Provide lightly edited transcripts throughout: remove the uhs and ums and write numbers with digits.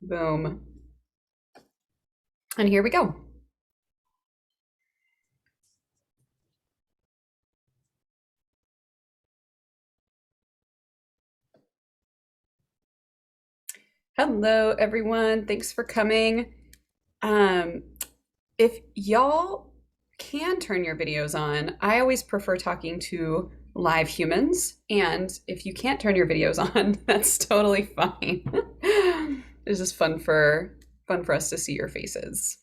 Boom. And here we go. Hello, everyone. Thanks for coming. If y'all can turn your videos on, I always prefer talking to live humans. And if you can't turn your videos on, that's totally fine. It's just fun for us to see your faces.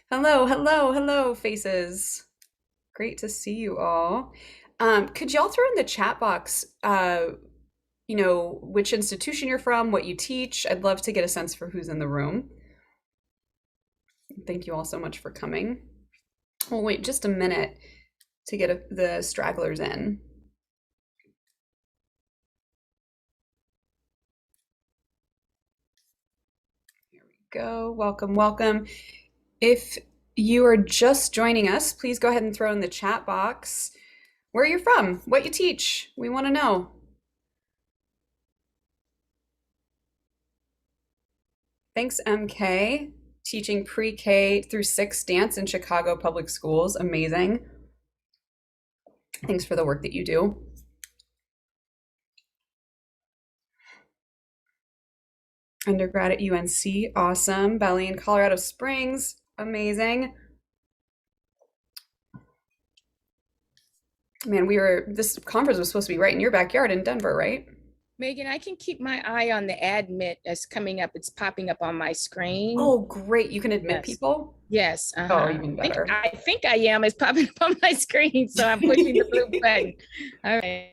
Hello, hello, hello, faces. Great to see you all. Could y'all throw in the chat box, which institution you're from, what you teach? I'd love to get a sense for who's in the room. Thank you all so much for coming. We'll wait just a minute to get the stragglers in. Here we go. Welcome, welcome. If you are just joining us, please go ahead and throw in the chat box where you're from, what you teach. We want to know. Thanks, MK. Teaching pre-K through 6 dance in Chicago public schools. Amazing. Thanks for the work that you do. Undergrad at UNC. Awesome. Ballet in Colorado Springs. Amazing. Man, this conference was supposed to be right in your backyard in Denver, right? Megan, I can keep my eye on the admit that's coming up. It's popping up on my screen. Oh, great. You can admit people? Yes. Oh, even better. I think I am. It's popping up on my screen, so I'm pushing the blue button. All right.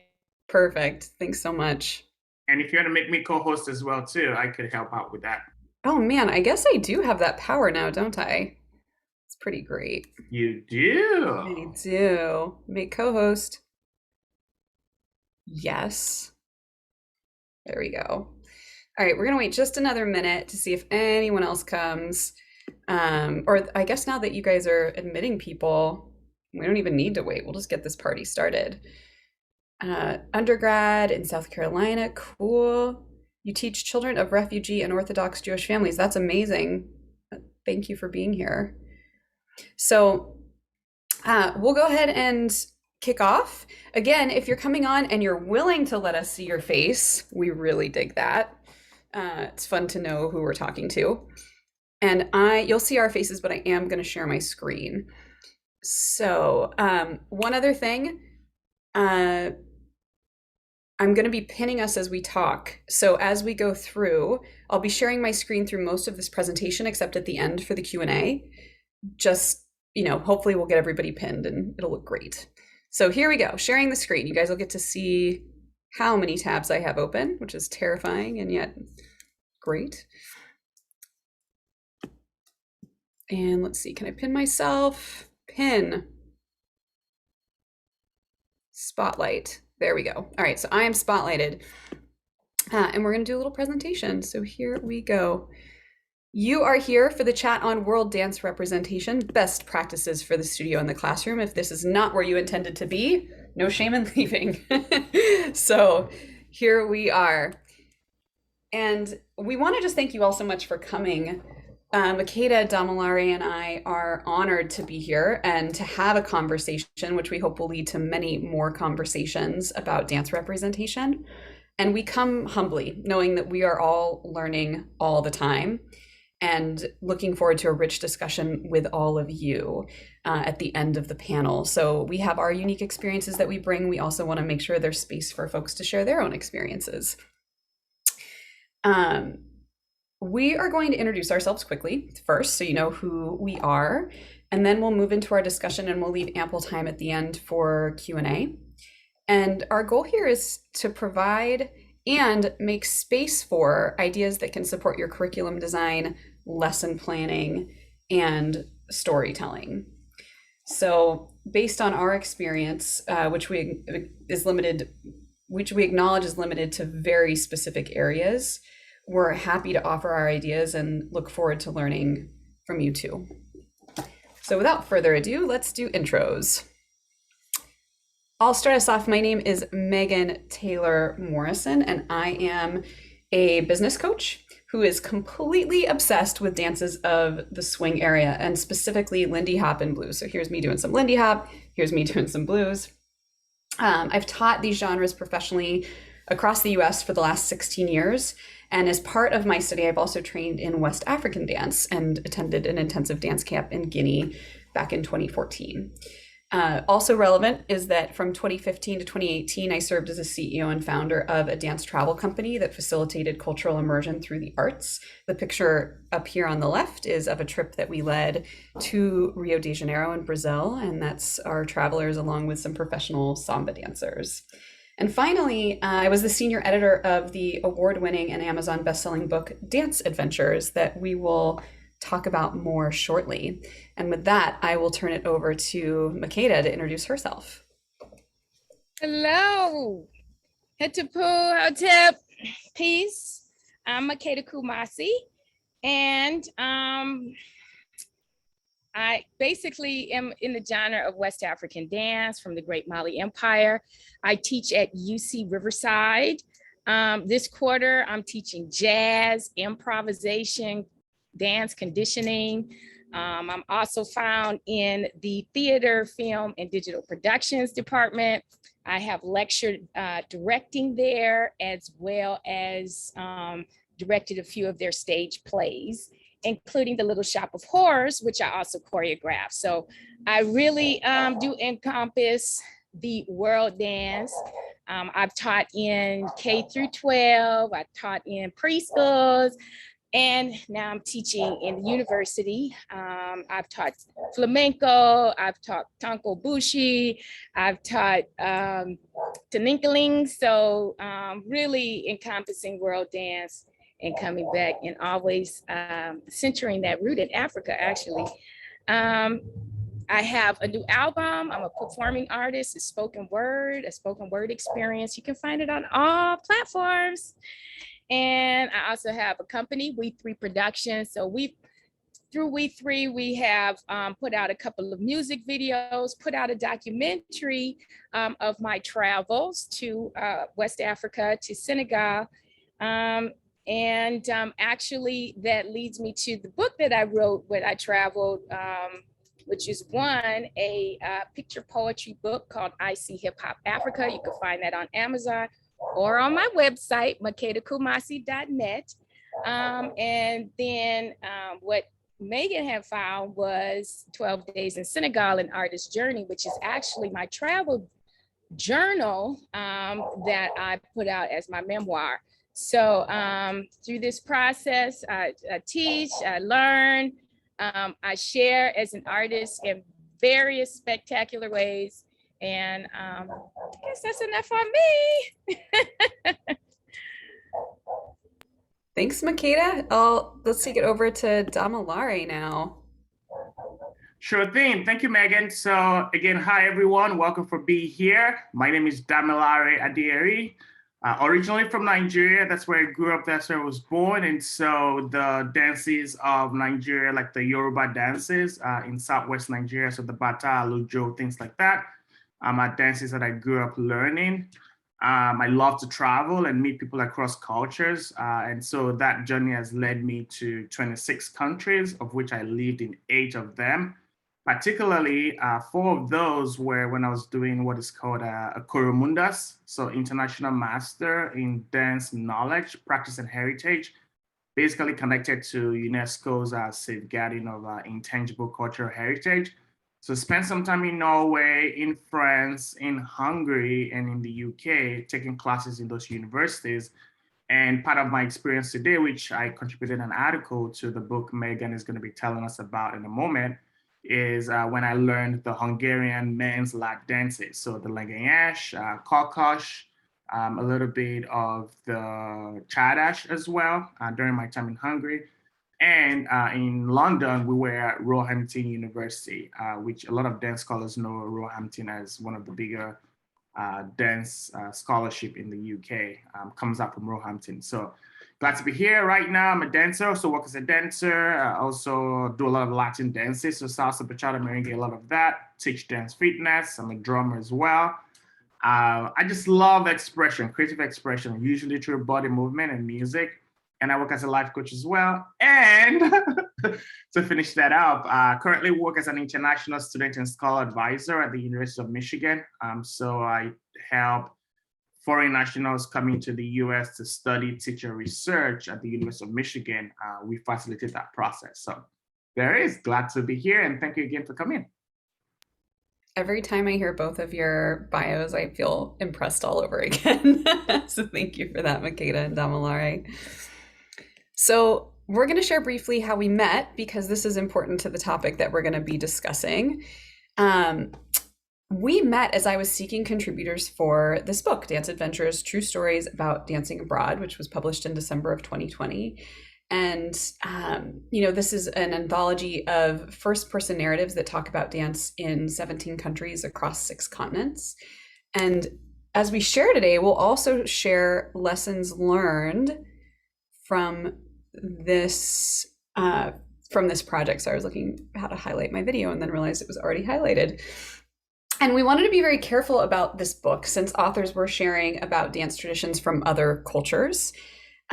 Perfect. Thanks so much. And if you want to make me co-host as well, too, I could help out with that. Oh, man. I guess I do have that power now, don't I? It's pretty great. You do? I do. Make co-host. Yes. There we go. All right, we're gonna wait just another minute to see if anyone else comes. Or I guess now that you guys are admitting people, we don't even need to wait. We'll just get this party started. Undergrad in South Carolina, cool. You teach children of refugee and Orthodox Jewish families. That's amazing. Thank you for being here. So we'll go ahead and kick off. Again, if you're coming on and you're willing to let us see your face, we really dig that. It's fun to know who we're talking to. And you'll see our faces, but I am going to share my screen. So one other thing, I'm going to be pinning us as we talk. So as we go through, I'll be sharing my screen through most of this presentation, except at the end for the Q&A. Just, hopefully we'll get everybody pinned and it'll look great. So here we go, sharing the screen. You guys will get to see how many tabs I have open, which is terrifying and yet great. And let's see, can I pin myself? Pin. Spotlight. There we go. All right, so I am spotlighted. And we're gonna do a little presentation. So here we go. You are here for the chat on World Dance Representation, best practices for the studio and the classroom. If this is not where you intended to be, no shame in leaving. So here we are. And we want to just thank you all so much for coming. Makeda Damalari and I are honored to be here and to have a conversation, which we hope will lead to many more conversations about dance representation. And we come humbly, knowing that we are all learning all the time, and looking forward to a rich discussion with all of you at the end of the panel. So we have our unique experiences that we bring. We also want to make sure there's space for folks to share their own experiences. We are going to introduce ourselves quickly first, so you know who we are, and then we'll move into our discussion and we'll leave ample time at the end for Q&A. And our goal here is to provide and make space for ideas that can support your curriculum design, lesson planning, and storytelling. So based on our experience, which we acknowledge is limited to very specific areas, we're happy to offer our ideas and look forward to learning from you too. So without further ado, let's do intros. I'll start us off. My name is Megan Taylor Morrison, and I am a business coach who is completely obsessed with dances of the swing area and specifically Lindy Hop and blues. So here's me doing some Lindy Hop, here's me doing some blues. I've taught these genres professionally across the US for the last 16 years. And as part of my study, I've also trained in West African dance and attended an intensive dance camp in Guinea back in 2014. Also relevant is that from 2015 to 2018, I served as a CEO and founder of a dance travel company that facilitated cultural immersion through the arts. The picture up here on the left is of a trip that we led to Rio de Janeiro in Brazil, and that's our travelers along with some professional samba dancers. And finally, I was the senior editor of the award-winning and Amazon bestselling book, Dance Adventures, that we will talk about more shortly. And with that, I will turn it over to Makeda to introduce herself. Hello, Hetipu Hotep, peace. I'm Makeda Kumasi, and I basically am in the genre of West African dance from the Great Mali Empire. I teach at UC Riverside. This quarter, I'm teaching jazz, improvisation, dance conditioning. I'm also found in the theater, film, and digital productions department. I have lectured directing there, as well as directed a few of their stage plays, including The Little Shop of Horrors, which I also choreograph. So I really do encompass the world dance. I've taught in K through 12, I've taught in preschools, and now I'm teaching in the university. I've taught flamenco, I've taught tanko bushi, I've taught teninkaling. So really encompassing world dance and coming back and always centering that root in Africa, actually. I have a new album. I'm a performing artist, a spoken word experience. You can find it on all platforms. And I also have a company, We3 Productions. So through We3, we have put out a couple of music videos, put out a documentary of my travels to West Africa, to Senegal. Actually, that leads me to the book that I wrote when I traveled, which is a picture poetry book called I See Hip Hop Africa. You can find that on Amazon or on my website, makedakumasi.net. And then what Megan had found was 12 Days in Senegal, an Artist's Journey, which is actually my travel journal that I put out as my memoir. So through this process, I teach, I learn, I share as an artist in various spectacular ways. And I guess that's enough on me. Thanks, Makeda. Let's take it over to Damilare now. Sure thing. Thank you, Megan. So again, hi, everyone. Welcome for being here. My name is Damilare Adieri. Originally from Nigeria, that's where I grew up, that's where I was born. And so the dances of Nigeria, like the Yoruba dances in Southwest Nigeria, so the Bata, Alujo, things like that, are dances that I grew up learning. I love to travel and meet people across cultures. And so that journey has led me to 26 countries, of which I lived in 8 of them. Particularly, 4 of those were when I was doing what is called a Koromundas, so International Master in Dance Knowledge, Practice and Heritage, basically connected to UNESCO's safeguarding of intangible cultural heritage. So spent some time in Norway, in France, in Hungary, and in the UK, taking classes in those universities. And part of my experience today, which I contributed an article to the book Megan is going to be telling us about in a moment, is when I learned the Hungarian men's lap dances. So the Legenyash, Kokosh, a little bit of the Chadash as well during my time in Hungary. And in London, we were at Roehampton University, which a lot of dance scholars know Roehampton as one of the bigger dance scholarship in the UK, comes out from Roehampton. So glad to be here right now. I'm a dancer, also work as a dancer. I also do a lot of Latin dances, so salsa, bachata, merengue, a lot of that. Teach dance fitness. I'm a drummer as well. I just love expression, creative expression, usually through body movement and music. and I work as a life coach as well. And to finish that up, currently work as an international student and scholar advisor at the University of Michigan. So I help foreign nationals coming to the US to study, teach, or research at the University of Michigan. We facilitate that process. So there is, glad to be here, and thank you again for coming. Every time I hear both of your bios, I feel impressed all over again. So thank you for that, Makeda and Damilare. So we're going to share briefly how we met, because this is important to the topic that we're going to be discussing. We met as I was seeking contributors for this book, Dance Adventures, True Stories About Dancing Abroad, which was published in December of 2020. And, this is an anthology of first-person narratives that talk about dance in 17 countries across 6 continents. And as we share today, we'll also share lessons learned from this project. So I was looking how to highlight my video and then realized it was already highlighted. And we wanted to be very careful about this book, since authors were sharing about dance traditions from other cultures.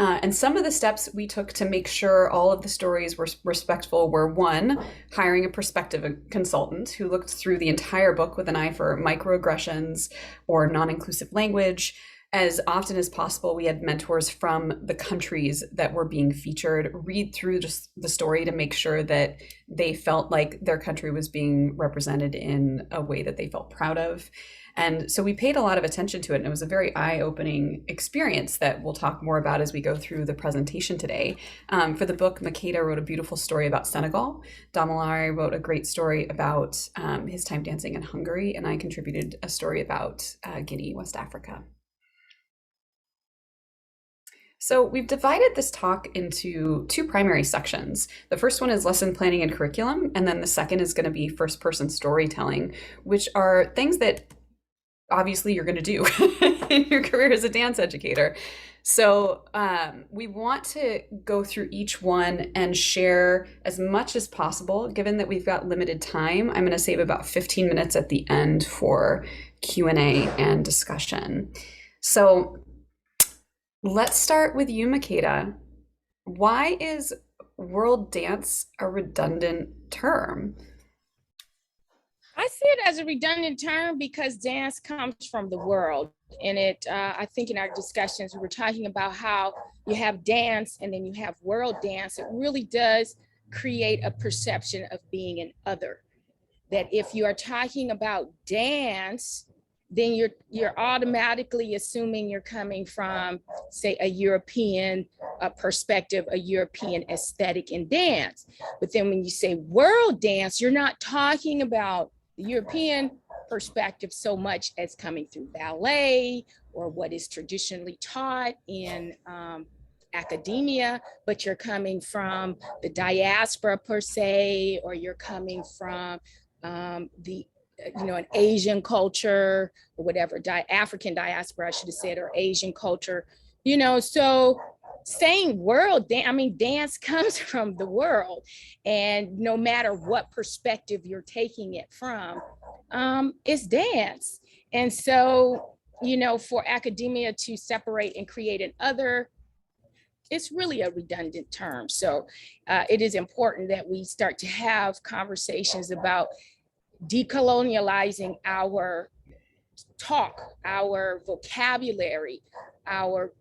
And some of the steps we took to make sure all of the stories were respectful were, 1, hiring a perspective consultant who looked through the entire book with an eye for microaggressions or non-inclusive language. As often as possible, we had mentors from the countries that were being featured read through just the story to make sure that they felt like their country was being represented in a way that they felt proud of. And so we paid a lot of attention to it, and it was a very eye-opening experience that we'll talk more about as we go through the presentation today. For the book, Makeda wrote a beautiful story about Senegal. Damilare wrote a great story about his time dancing in Hungary, and I contributed a story about Guinea, West Africa. So we've divided this talk into 2 primary sections. The first one is lesson planning and curriculum, and then the second is going to be first-person storytelling, which are things that obviously you're going to do in your career as a dance educator. So we want to go through each one and share as much as possible. Given that we've got limited time, I'm going to save about 15 minutes at the end for Q&A and discussion. So let's start with you, Makeda. Why is world dance a redundant term? I see it as a redundant term because dance comes from the world. And I think in our discussions, we were talking about how you have dance and then you have world dance. It really does create a perception of being an other. That if you are talking about dance, then you're automatically assuming you're coming from, say, a European perspective, a European aesthetic in dance. But then when you say world dance, you're not talking about the European perspective so much as coming through ballet or what is traditionally taught in academia, but you're coming from the diaspora per se, or you're coming from an Asian culture or whatever, African diaspora, I should have said, or Asian culture, so saying world dance, dance comes from the world, and no matter what perspective you're taking it from, it's dance. And so, for academia to separate and create an other, it's really a redundant term. So it is important that we start to have conversations about decolonializing our talk, our vocabulary, our,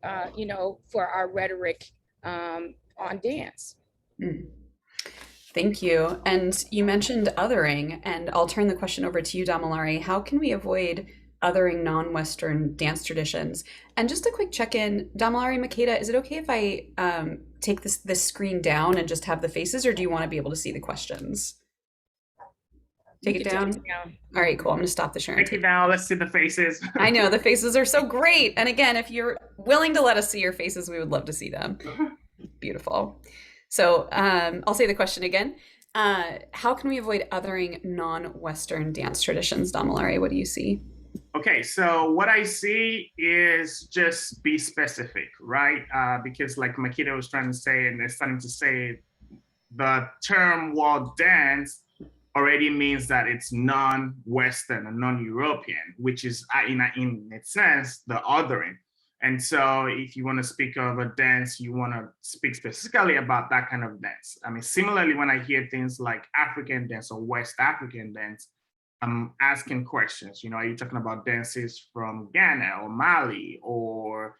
for our rhetoric on dance. Thank you. And you mentioned othering, and I'll turn the question over to you, Damilare. How can we avoid othering non-Western dance traditions? And just a quick check-in, Damilare, Makeda, is it okay if I take this screen down and just have the faces, or do you want to be able to see the questions? Take it down. All right, cool. I'm going to stop the sharing. Take it down. Let's see the faces. I know, the faces are so great. And again, if you're willing to let us see your faces, we would love to see them. Beautiful. So I'll say the question again. How can we avoid othering non-Western dance traditions? Damilare, what do you see? Okay, so what I see is just be specific, right? Because like Makeda was trying to say, and they're starting to say, the term world dance already means that it's non-Western and non-European, which is in a sense, the othering. And so if you want to speak of a dance, you want to speak specifically about that kind of dance. I mean, similarly, when I hear things like African dance or West African dance, I'm asking questions. Are you talking about dances from Ghana or Mali or,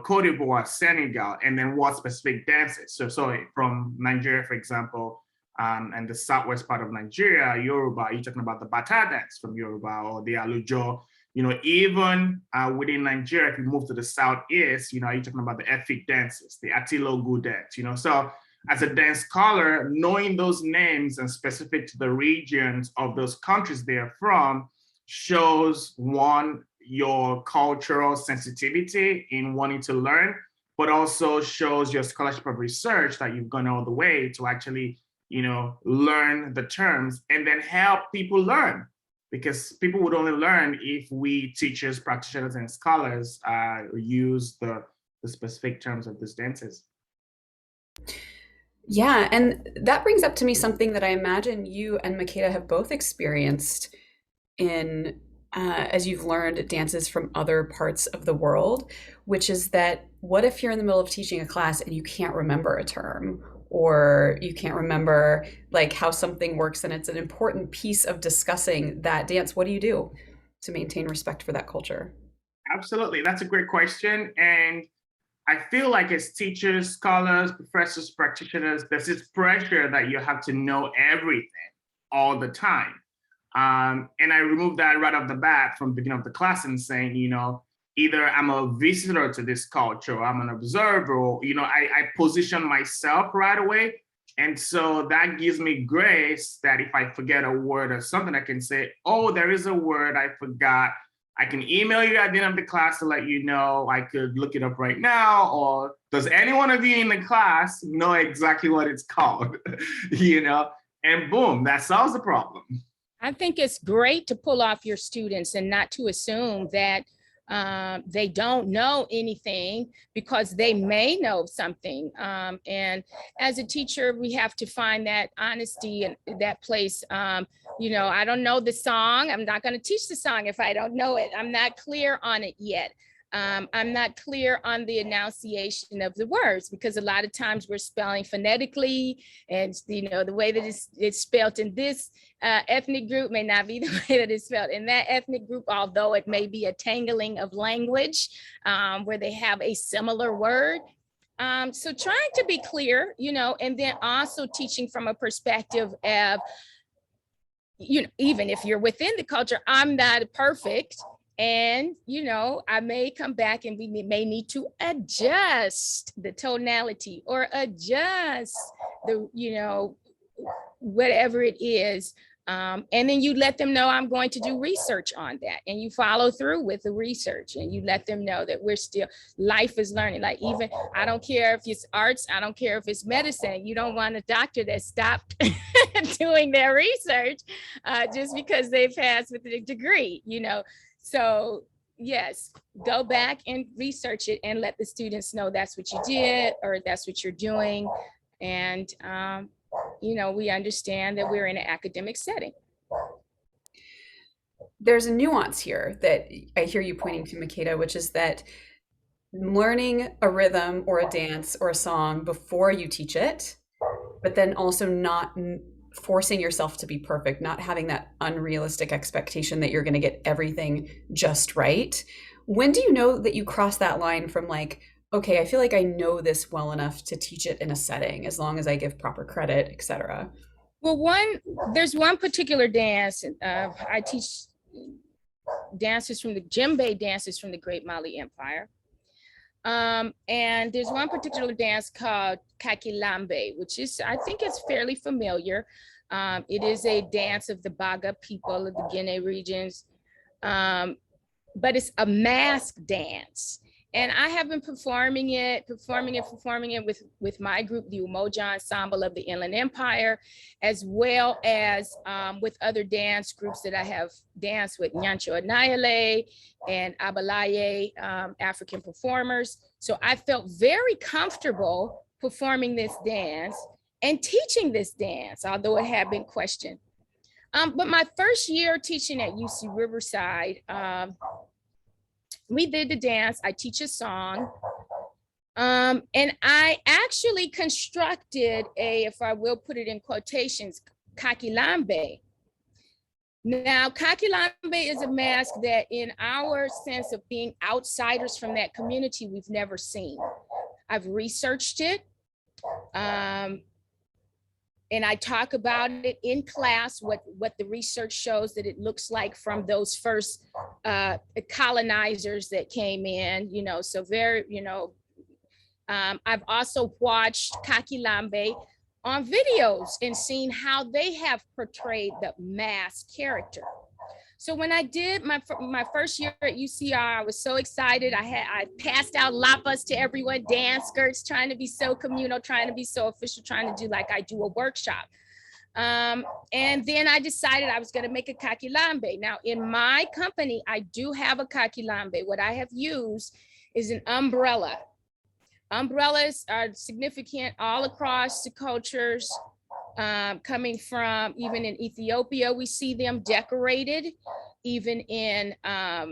Cote d'Ivoire, Senegal, and then what specific dances? So from Nigeria, for example, and the southwest part of Nigeria, Yoruba, are you talking about the Bata dance from Yoruba or the Alujo? Even within Nigeria, if you move to the southeast, are you talking about the ethnic dances, the Atilogu dance, So as a dance scholar, knowing those names and specific to the regions of those countries they're from shows, one, your cultural sensitivity in wanting to learn, but also shows your scholarship of research that you've gone all the way to actually, learn the terms and then help people learn. Because people would only learn if we teachers, practitioners, and scholars use the specific terms of these dances. Yeah, and that brings up to me something that I imagine you and Makeda have both experienced in as you've learned dances from other parts of the world, which is that what if you're in the middle of teaching a class and you can't remember a term or you can't remember like how something works and it's an important piece of discussing that dance? What do you do to maintain respect for that culture? Absolutely, that's a great question. And I feel like as teachers, scholars, professors, practitioners, there's this pressure that you have to know everything all the time. And I removed that right off the bat from the beginning of the class and saying, either I'm a visitor to this culture, or I'm an observer, or, I position myself right away. And so that gives me grace that if I forget a word or something, I can say, oh, there is a word I forgot. I can email you at the end of the class to let you know. I could look it up right now. Or does any one of you in the class know exactly what it's called? And boom, that solves the problem. I think it's great to pull off your students and not to assume that they don't know anything, because they may know something. And as a teacher, we have to find that honesty and that place. I don't know the song. I'm not going to teach the song if I don't know it. I'm not clear on it yet. I'm not clear on the enunciation of the words, because a lot of times we're spelling phonetically, and the way that it's spelled in this ethnic group may not be the way that it's spelled in that ethnic group, although it may be a tangling of language where they have a similar word. So trying to be clear, and then also teaching from a perspective of, even if you're within the culture, I'm not perfect. And, I may come back and we may need to adjust the tonality or adjust the, whatever it is. And then you let them know I'm going to do research on that, and you follow through with the research, and you let them know that life is learning. Like, even, I don't care if it's arts, I don't care if it's medicine. You don't want a doctor that stopped doing their research just because they passed with a degree, So yes, go back and research it and let the students know that's what you did or that's what you're doing. And, we understand that we're in an academic setting. There's a nuance here that I hear you pointing to, Makeda, which is that learning a rhythm or a dance or a song before you teach it, but then also not forcing yourself to be perfect, not having that unrealistic expectation that you're going to get everything just right. When do you know that you cross that line from like, okay, I feel like I know this well enough to teach it in a setting, as long as I give proper credit, etc.? Well, there's one particular dance. I teach dances from the djembe dances from the Great Mali Empire. And there's one particular dance called Kakilambe, which is, I think it's fairly familiar. It is a dance of the Baga people of the Guinea regions, but it's a mask dance. And I have been performing it with my group, the Umoja Ensemble of the Inland Empire, as well as with other dance groups that I have danced with, Nyancho Anayale and Abalaye, African performers. So I felt very comfortable performing this dance and teaching this dance, although it had been questioned. But my first year teaching at UC Riverside, we did the dance. I teach a song. And I actually constructed if I will put it in quotations, Kakilambe. Now, Kakilambe is a mask that in our sense of being outsiders from that community, we've never seen. I've researched it. And I talk about it in class, what the research shows that it looks like from those first colonizers that came in, so very, I've also watched Kakilambe on videos and seen how they have portrayed the mask character. So when I did my first year at UCR, I was so excited. I passed out lapas to everyone, dance skirts, trying to be so communal, trying to be so official, trying to do like I do a workshop. And then I decided I was going to make a Kakilambe. Now in my company, I do have a Kakilambe. What I have used is an umbrella. Umbrellas are significant all across the cultures. Coming from even in Ethiopia, we see them decorated. Even in our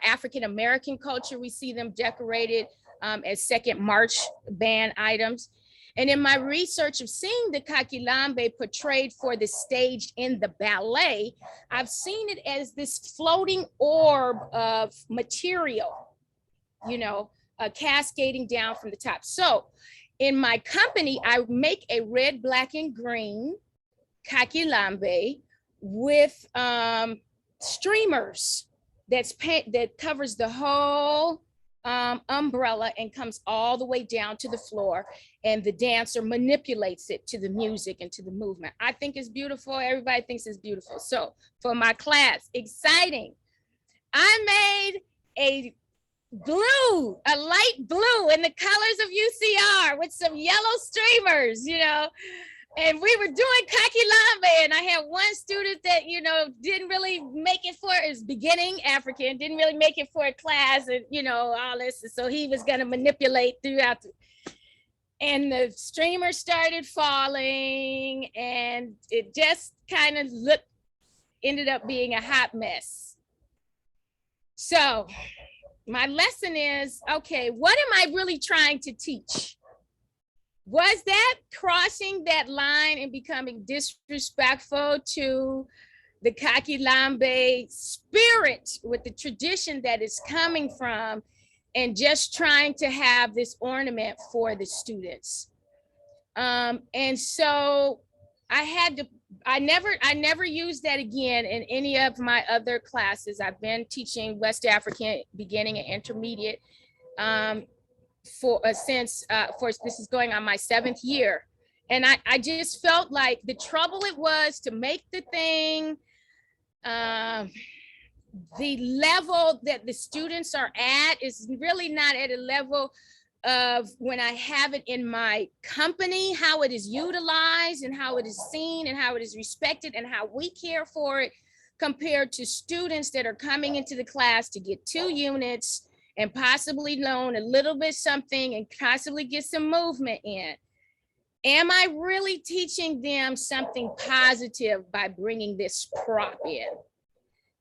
African American culture, we see them decorated as second march band items. And in my research of seeing the Kakilambe portrayed for the stage in the ballet, I've seen it as this floating orb of material, cascading down from the top. So in my company, I make a red, black, and green Kakilambe with streamers that covers the whole umbrella and comes all the way down to the floor, and the dancer manipulates it to the music and to the movement. I think it's beautiful. Everybody thinks it's beautiful. So for my class, exciting. I made a light blue in the colors of UCR with some yellow streamers, and we were doing Kakilambe, and I had one student that, didn't really make it for his beginning African, didn't really make it for a class, and, all this. And so he was going to manipulate throughout. And the streamer started falling, and it just kind of ended up being a hot mess. So my lesson is, okay, what am I really trying to teach? Was that crossing that line and becoming disrespectful to the Kakilambe spirit with the tradition that it's coming from, and just trying to have this ornament for the students? And so I never used that again in any of my other classes. I've been teaching West African beginning and intermediate since this is going on my 7th year. And I just felt like the trouble it was to make the thing, the level that the students are at is really not at a level of when I have it in my company, how it is utilized and how it is seen and how it is respected and how we care for it, compared to students that are coming into the class to get 2 units and possibly learn a little bit something and possibly get some movement in. Am I really teaching them something positive by bringing this prop in?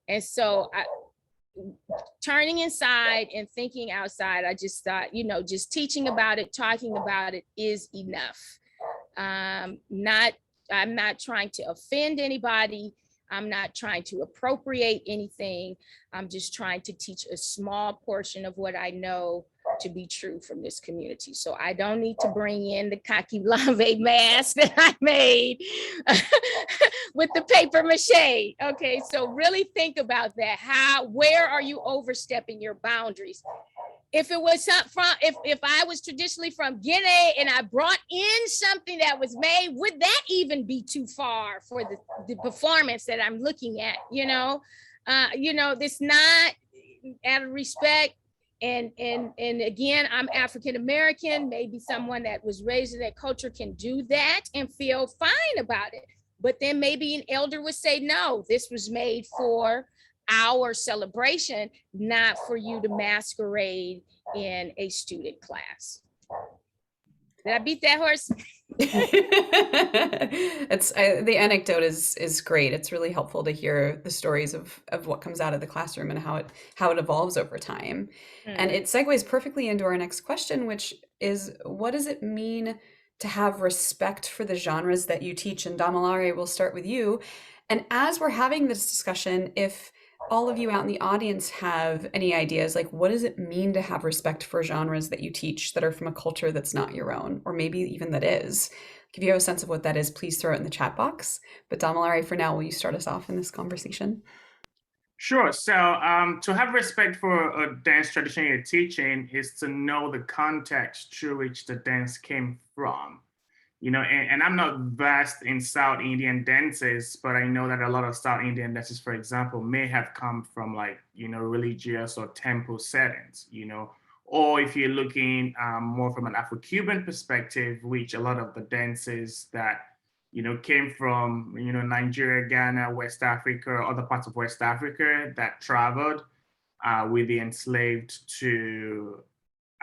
And so turning inside and thinking outside, I just thought, just teaching about it, talking about it is enough. I'm not trying to offend anybody. I'm not trying to appropriate anything. I'm just trying to teach a small portion of what I know to be true from this community. So I don't need to bring in the Kakilambe mask that I made with the paper mache. Okay, so really think about that. Where are you overstepping your boundaries? If it was if I was traditionally from Guinea and I brought in something that was made, would that even be too far for the performance that I'm looking at? This not out of respect. And again, I'm African American. Maybe someone that was raised in that culture can do that and feel fine about it. But then maybe an elder would say, no, this was made for our celebration, not for you to masquerade in a student class. Did I beat that horse? The anecdote is great. It's really helpful to hear the stories of what comes out of the classroom and how it evolves over time. And it segues perfectly into our next question, which is, what does it mean to have respect for the genres that you teach? And Damilare, we'll start with you. And as we're having this discussion, if all of you out in the audience have any ideas, like what does it mean to have respect for genres that you teach that are from a culture that's not your own, or maybe even that is? If you have a sense of what that is, please throw it in the chat box. But Damilare, for now, will you start us off in this conversation? Sure. So to have respect for a dance tradition you're teaching is to know the context through which the dance came from. And I'm not versed in South Indian dances, but I know that a lot of South Indian dances, for example, may have come from religious or temple settings, or if you're looking more from an Afro-Cuban perspective, which a lot of the dances that, came from, Nigeria, Ghana, West Africa, or other parts of West Africa that traveled with the enslaved to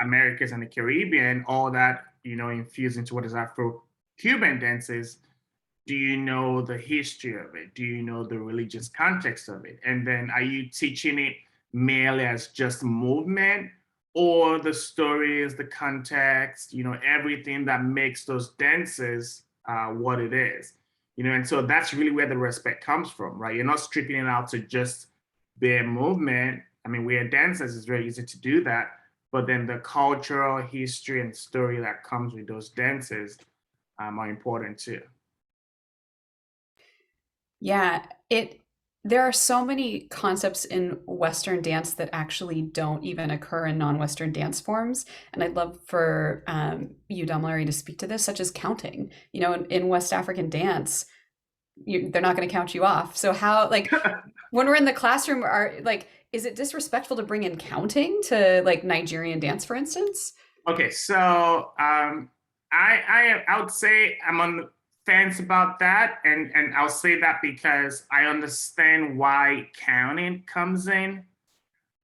Americas and the Caribbean, all that, infused into what is Afro-Cuban dances. Do you know the history of it? Do you know the religious context of it? And then are you teaching it merely as just movement, or the stories, the context, everything that makes those dances what it is? And so that's really where the respect comes from, right? You're not stripping it out to just bare movement. I mean, we are dancers, it's very easy to do that. But then the cultural history and story that comes with those dances are important too. Yeah, there are so many concepts in Western dance that actually don't even occur in non-Western dance forms. And I'd love for you, Damilare, to speak to this, such as counting. In West African dance, they're not going to count you off. So how, when we're in the classroom, is it disrespectful to bring in counting to Nigerian dance, for instance? Okay, so I would say I'm on the fence about that, and I'll say that because I understand why counting comes in,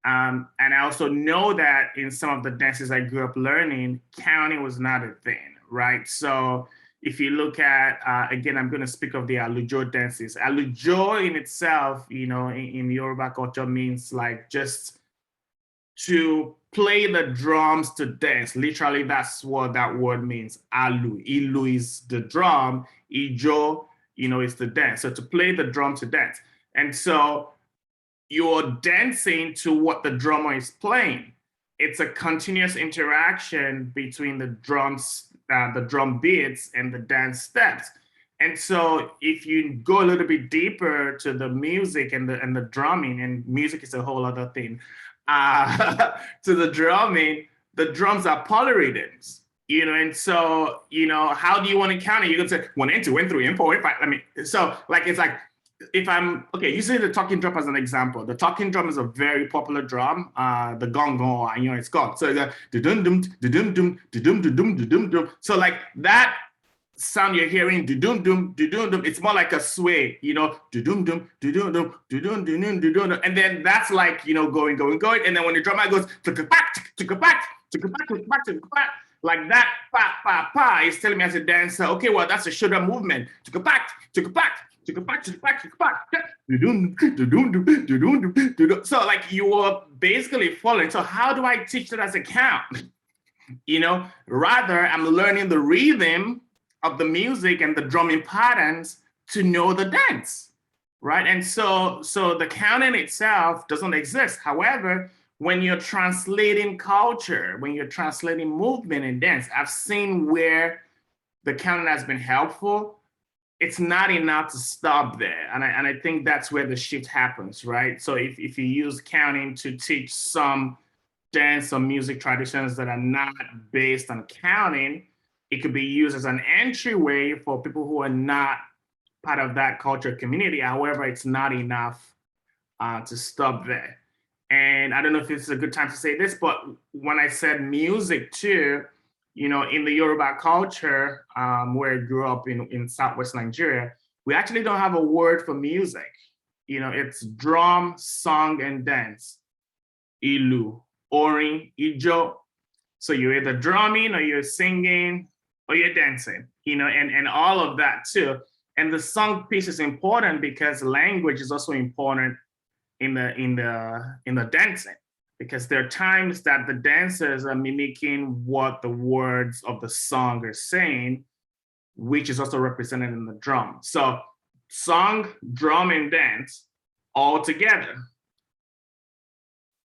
and I also know that in some of the dances I grew up learning, counting was not a thing, right? So if you look at, again, I'm going to speak of the Alujo dances. Alujo in itself, in Yoruba culture means just to play the drums to dance. Literally, that's what that word means. Alu. Ilu is the drum. Ijo, is the dance. So to play the drum to dance. And so you're dancing to what the drummer is playing. It's a continuous interaction between the drums, the drum beats, and the dance steps. And so if you go a little bit deeper to the music and the drumming, and music is a whole other thing, to the drumming, the drums are polyrhythms, and so, how do you want to count it? You're going to say 1 and 2 and 3 and 4 and 5. So it's like, if I'm, okay, you say the talking drum as an example. The talking drum is a very popular drum, the gong gong, it's called. So it's like, dum dum dum dum dum. So that sound you're hearing, dum dum dum, it's more like a sway, dum dum dum dum dum, and then that's going, and then when the drummer goes like that, pa pa pa, is telling me as a dancer, okay, well, that's a shoulder movement, so you are basically following. So how do I teach that as a count? Rather, I'm learning the rhythm of the music and the drumming patterns to know the dance, right? And so the counting itself doesn't exist. However, when you're translating culture, when you're translating movement and dance, I've seen where the counting has been helpful. It's not enough to stop there. And I think that's where the shift happens, right? So if you use counting to teach some dance or music traditions that are not based on counting, it could be used as an entryway for people who are not part of that culture community. However, it's not enough to stop there. And I don't know if this is a good time to say this, but when I said music too, in the Yoruba culture, where I grew up in Southwest Nigeria, we actually don't have a word for music. It's drum, song, and dance. Ilu, orin, ijo. So you're either drumming or you're singing, or you're dancing, and all of that too. And the song piece is important because language is also important in the dancing, because there are times that the dancers are mimicking what the words of the song are saying, which is also represented in the drum. So song, drum, and dance all together.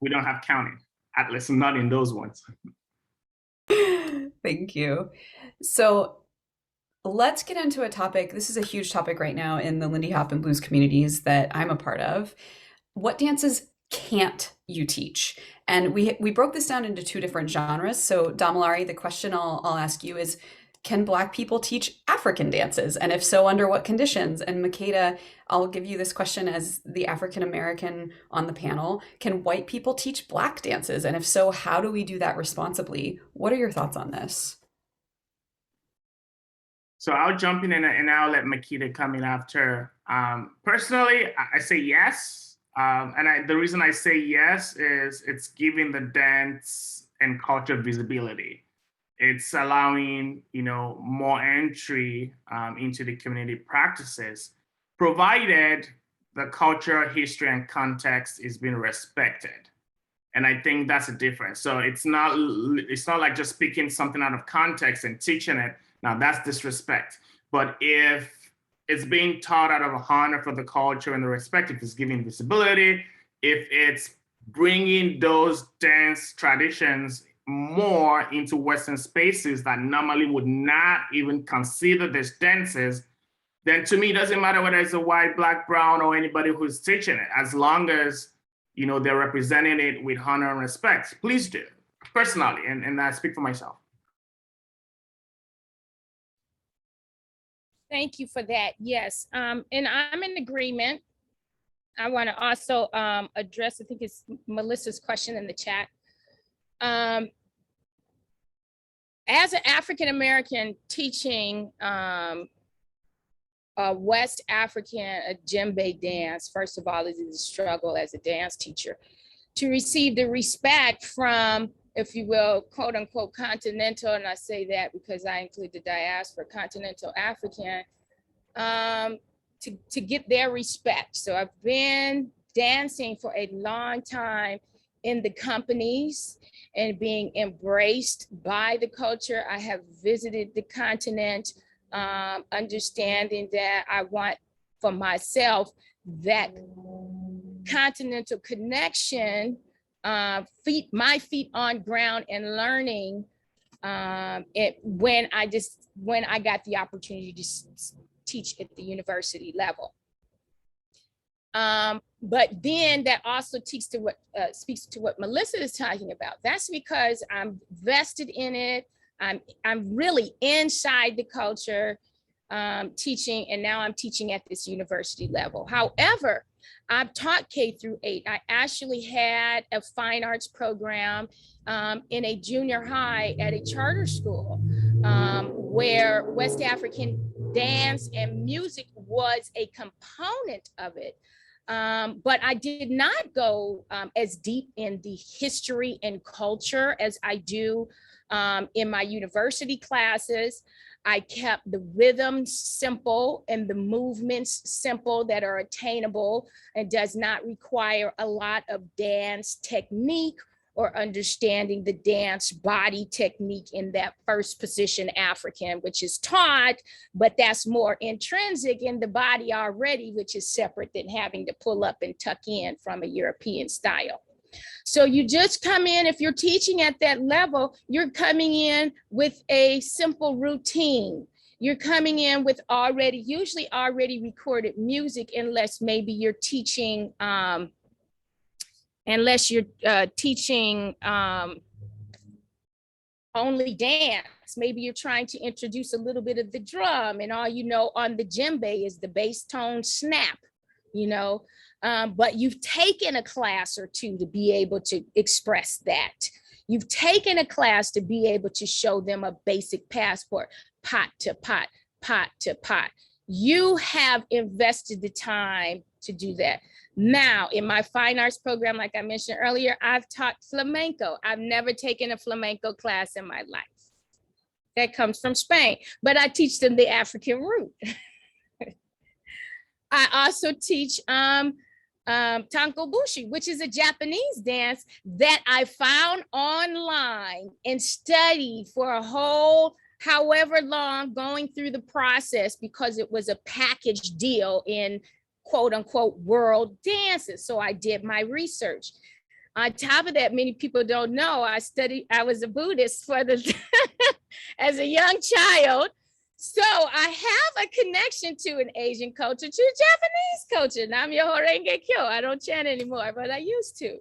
We don't have counting, at least not in those ones. Thank you. So let's get into a topic. This is a huge topic right now in the Lindy Hop and blues communities that I'm a part of. What dances can't you teach? And we broke this down into two different genres. So Damilare, the question I'll ask you is, can Black people teach African dances? And if so, under what conditions? And Makeda, I'll give you this question as the African American on the panel. Can white people teach Black dances? And if so, how do we do that responsibly? What are your thoughts on this? So I'll jump in and I'll let Makeda come in after. Personally, I say yes. The reason I say yes is it's giving the dance and culture visibility. It's allowing, more entry into the community practices, provided the culture, history, and context is being respected. And I think that's a difference. So it's not like just picking something out of context and teaching it. Now that's disrespect. But if it's being taught out of honor for the culture and the respect, if it's giving visibility, if it's bringing those dance traditions more into Western spaces that normally would not even consider these dances, then to me, it doesn't matter whether it's a white, Black, brown, or anybody who's teaching it, as long as they're representing it with honor and respect. Please do, personally, and I speak for myself. Thank you for that. Yes, and I'm in agreement. I want to also address, I think it's Melissa's question in the chat. As an African American teaching West African djembe dance, first of all, it is a struggle as a dance teacher to receive the respect from, if you will, quote unquote, continental, and I say that because I include the diaspora, continental African, to get their respect. So I've been dancing for a long time in the companies and being embraced by the culture. I have visited the continent, understanding that I want for myself that continental connection, my feet on ground and learning when I got the opportunity to teach at the university level. But then that also speaks to what Melissa is talking about. That's because I'm vested in it. I'm really inside the culture, teaching, and now I'm teaching at this university level. However, I've taught K through 8. I actually had a fine arts program in a junior high at a charter school where West African dance and music was a component of it. But I did not go as deep in the history and culture as I do in my university classes. I kept the rhythms simple and the movements simple that are attainable and does not require a lot of dance technique or understanding the dance body technique in that first position African, which is taught, but that's more intrinsic in the body already, which is separate than having to pull up and tuck in from a European style. So you just come in, if you're teaching at that level, you're coming in with a simple routine. You're coming in with usually already recorded music, unless maybe you're teaching, only dance. Maybe you're trying to introduce a little bit of the drum, and all you know on the djembe is the bass tone snap, but you've taken a class or two to be able to express that. You've taken a class to be able to show them a basic passport, pot to pot, pot to pot. You have invested the time to do that. Now, in my fine arts program, like I mentioned earlier, I've taught flamenco. I've never taken a flamenco class in my life. that comes from Spain, but I teach them the African root. I also teach Tankobushi, which is a Japanese dance that I found online and studied for a whole however long, going through the process because it was a package deal in quote unquote world dances. So I did my research. On top of that, many people don't know I was a Buddhist for the as a young child. So I have a connection to an Asian culture, to a Japanese culture. Nam Myoho Renge Kyo. I don't chant anymore, but I used to.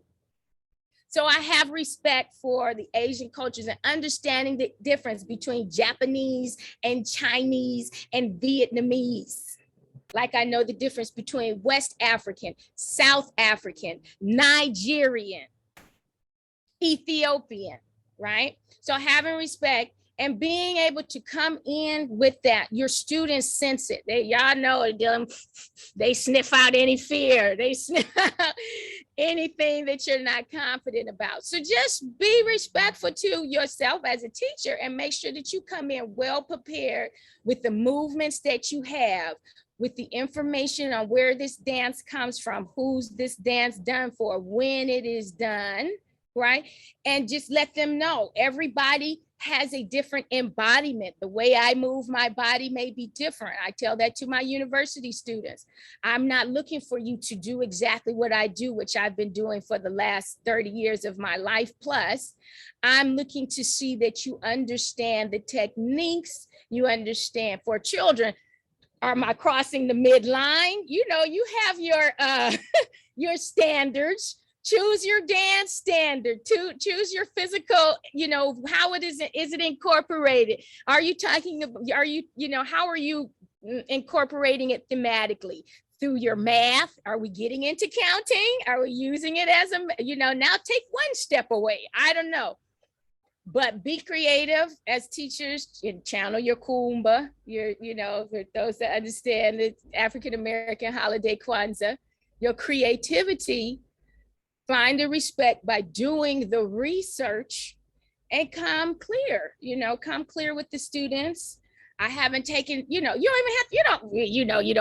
So I have respect for the Asian cultures and understanding the difference between Japanese and Chinese and Vietnamese. Like I know the difference between West African, South African, Nigerian, Ethiopian, right? So having respect and being able to come in with that, your students sense it. Y'all know they sniff out any fear. They sniff out anything that you're not confident about. So just be respectful to yourself as a teacher and make sure that you come in well prepared with the movements that you have, with the information on where this dance comes from, who's this dance done for, when it is done, right? And just let them know everybody has a different embodiment. The way I move my body may be different. I tell that to my university students. I'm not looking for you to do exactly what I do, which I've been doing for the last 30 years of my life plus. I'm looking to see that you understand the techniques, you understand. For children, am I crossing the midline? You know, you have your your standards. Choose your dance standard, choose your physical, you know, how is it incorporated? Are you talking about, how are you incorporating it thematically? Through your math? Are we getting into counting? Are we using it as now take one step away? I don't know. But be creative as teachers and channel your Kumba, for those that understand the African-American holiday Kwanzaa, your creativity. Find the respect by doing the research and come clear with the students. I haven't taken, you don't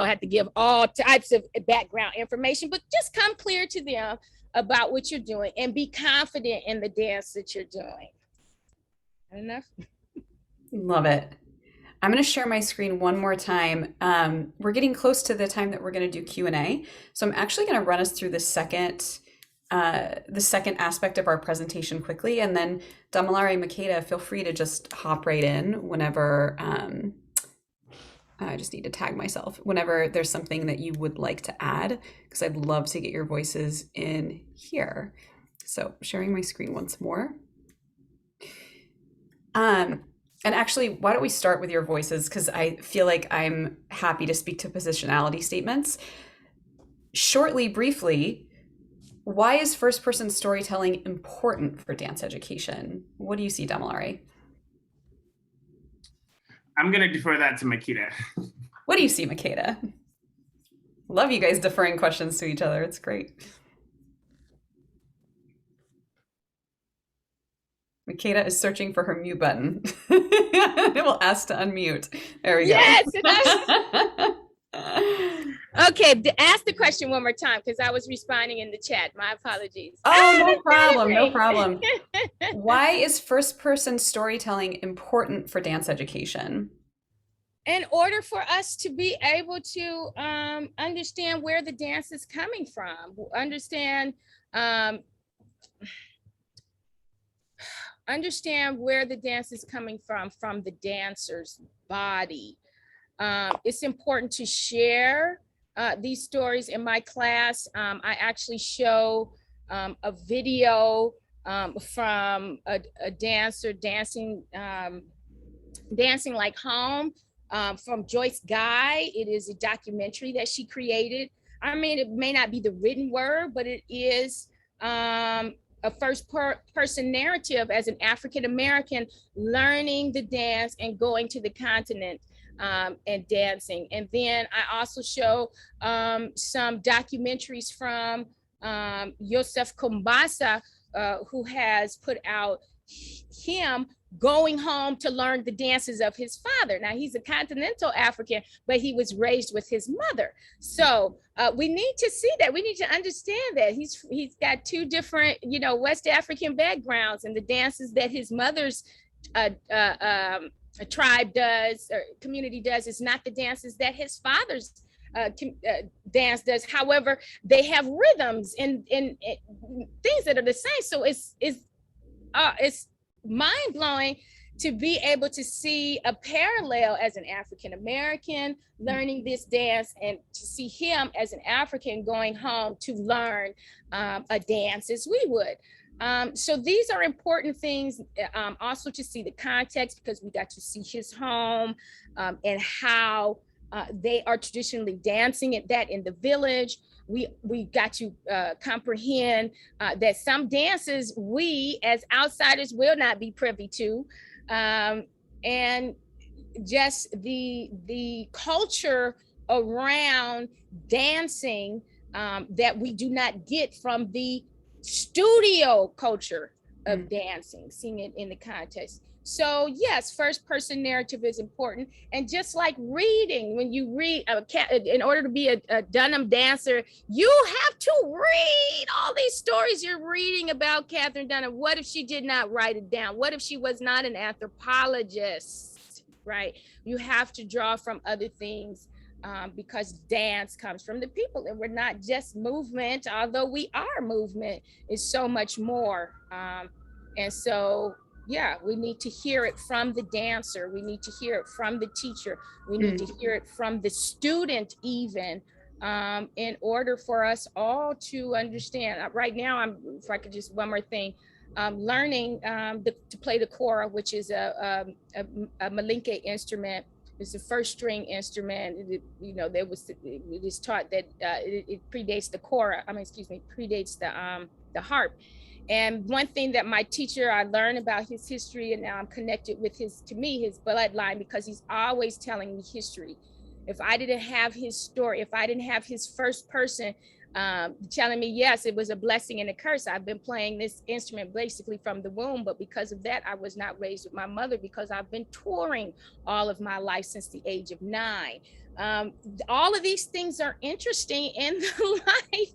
have to give all types of background information, but just come clear to them about what you're doing and be confident in the dance that you're doing. Enough? Love it. I'm going to share my screen one more time. We're getting close to the time that we're going to do Q&A. So I'm actually going to run us through the second aspect of our presentation quickly, and then Damilare, Makeda, feel free to just hop right in whenever, I just need to tag myself, whenever there's something that you would like to add, because I'd love to get your voices in here. So sharing my screen once more. And actually, why don't we start with your voices, because I feel like I'm happy to speak to positionality statements. Shortly, briefly, why is first-person storytelling important for dance education? What do you see, Damilare? I'm going to defer that to Makeda. What do you see, Makeda? Love you guys deferring questions to each other. It's great. Makeda is searching for her mute button. It will ask to unmute. There we go. Yes. Okay, ask the question one more time because I was responding in the chat. My apologies. Oh, no problem. No problem. Why is first-person storytelling important for dance education? In order for us to be able to understand where the dance is coming from, understand where the dance is coming from the dancer's body. It's important to share these stories. In my class, I actually show a video from a dancer dancing like home from Joyce Guy. It is a documentary that she created. I mean, it may not be the written word, but it is a first-person narrative as an African-American learning the dance and going to the continent and dancing. And then I also show some documentaries from Yosef Kumbasa, who has put out him going home to learn the dances of his father. Now he's a continental African, but he was raised with his mother. So we need to see that. We need to understand that he's got two different, West African backgrounds, and the dances that his mother's tribe does or community does is not the dances that his father's dance does. However, they have rhythms and things that are the same. So it's mind-blowing to be able to see a parallel as an African American learning this dance, and to see him as an African going home to learn a dance as we would. So these are important things. Also to see the context, because we got to see his home and how they are traditionally dancing at that in the village. We got to comprehend that some dances we as outsiders will not be privy to, and just the culture around dancing that we do not get from the studio culture of dancing, seeing it in the context. So yes, first person narrative is important. And just like reading, when you read, in order to be a Dunham dancer, you have to read all these stories you're reading about Catherine Dunham. What if she did not write it down? What if she was not an anthropologist, right? You have to draw from other things because dance comes from the people, and we're not just movement, although we are movement, is so much more. And so, yeah, we need to hear it from the dancer. We need to hear it from the teacher. We need to hear it from the student even, in order for us all to understand. Right now, if I could just one more thing, learning to play the kora, which is a Malinke instrument. It's a first string instrument. It is taught that it predates the kora. Predates the harp. And one thing that my teacher, I learned about his history, and now I'm connected with his bloodline, because he's always telling me history. If I didn't have his story, if I didn't have his first person telling me, yes, it was a blessing and a curse. I've been playing this instrument basically from the womb, but because of that, I was not raised with my mother, because I've been touring all of my life since the age of 9. All of these things are interesting in the life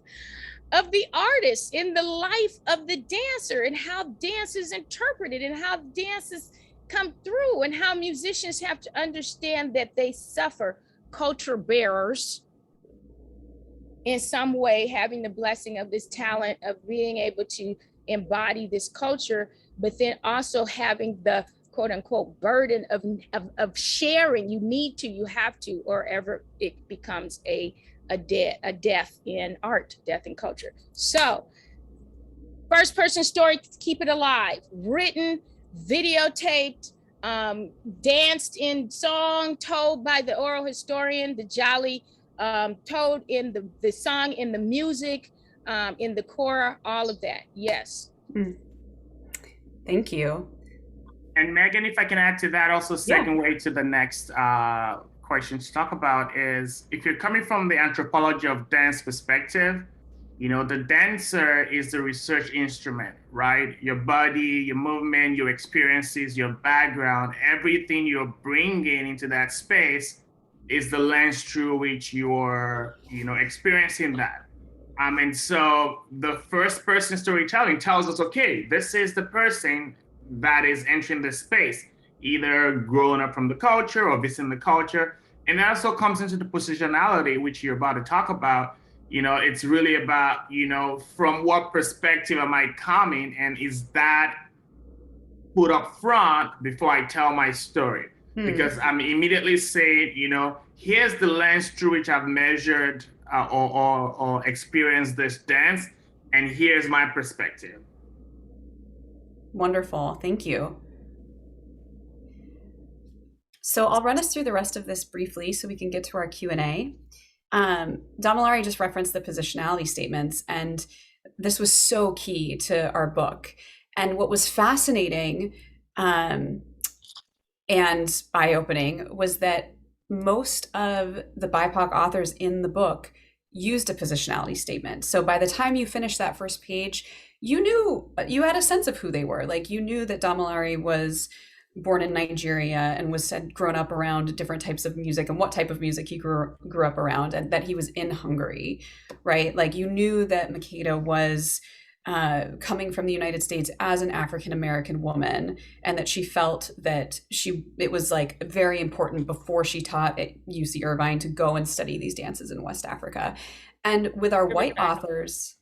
of the artist, in the life of the dancer, and how dance is interpreted, and how dances come through, and how musicians have to understand that they suffer culture bearers in some way, having the blessing of this talent of being able to embody this culture, but then also having the quote unquote burden of sharing. You have to, or ever it becomes a death in art, death in culture. So first person story, keep it alive, written, videotaped, danced in song, told by the oral historian, the Jolly, told in the song, in the music, in the kora, all of that. Yes. Thank you. And Megan, if I can add to that, also segue to the next question to talk about is, if you're coming from the anthropology of dance perspective, the dancer is the research instrument, right? Your body, your movement, your experiences, your background, everything you're bringing into that space is the lens through which you're, experiencing that. And so the first person storytelling tells us, okay, this is the person that is entering the space, either growing up from the culture or visiting the culture. And that also comes into the positionality, which you're about to talk about. It's really about, from what perspective am I coming, and is that put up front before I tell my story? Because I'm immediately saying, here's the lens through which I've measured or experienced this dance, and here's my perspective. Wonderful, thank you. So I'll run us through the rest of this briefly so we can get to our Q&A. Damilare just referenced the positionality statements, and this was so key to our book. And what was fascinating and eye-opening was that most of the BIPOC authors in the book used a positionality statement. So by the time you finish that first page, you had a sense of who they were. Like you knew that Damilare was born in Nigeria and had grown up around different types of music and what type of music he grew up around, and that he was in Hungary, right? Like you knew that Makeda was coming from the United States as an African American woman, and that she felt that it was like very important before she taught at UC Irvine to go and study these dances in West Africa. And with our white authors,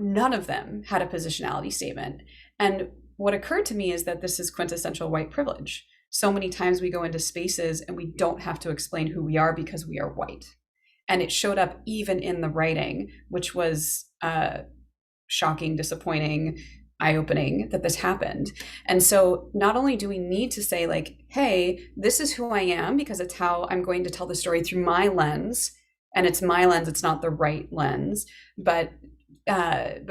none of them had a positionality statement. And what occurred to me is that this is quintessential white privilege. So many times we go into spaces and we don't have to explain who we are because we are white. And it showed up even in the writing, which was shocking, disappointing, eye-opening that this happened. And so not only do we need to say like, hey, this is who I am because it's how I'm going to tell the story through my lens, and it's my lens, it's not the right lens, but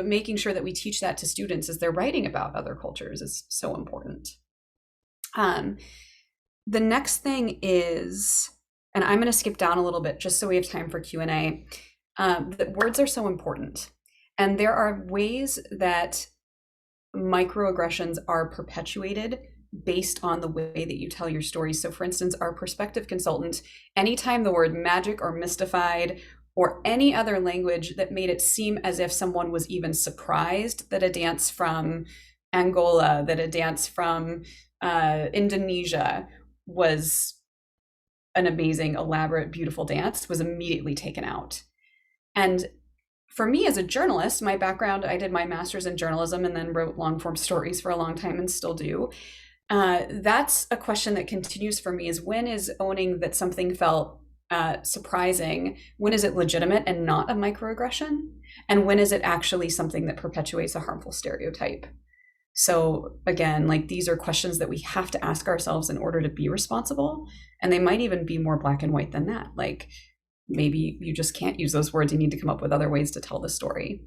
making sure that we teach that to students as they're writing about other cultures is so important. The next thing is, and I'm going to skip down a little bit just so we have time for Q&A, that words are so important. And there are ways that microaggressions are perpetuated based on the way that you tell your story. So for instance, our perspective consultant, anytime the word magic or mystified or any other language that made it seem as if someone was even surprised that a dance from Angola, that a dance from Indonesia was an amazing, elaborate, beautiful dance, was immediately taken out. And for me as a journalist, my background, I did my master's in journalism and then wrote long form stories for a long time and still do. That's a question that continues for me, is when is owning that something felt surprising, when is it legitimate and not a microaggression? And when is it actually something that perpetuates a harmful stereotype? So again, like these are questions that we have to ask ourselves in order to be responsible. And they might even be more black and white than that. Like maybe you just can't use those words. You need to come up with other ways to tell the story.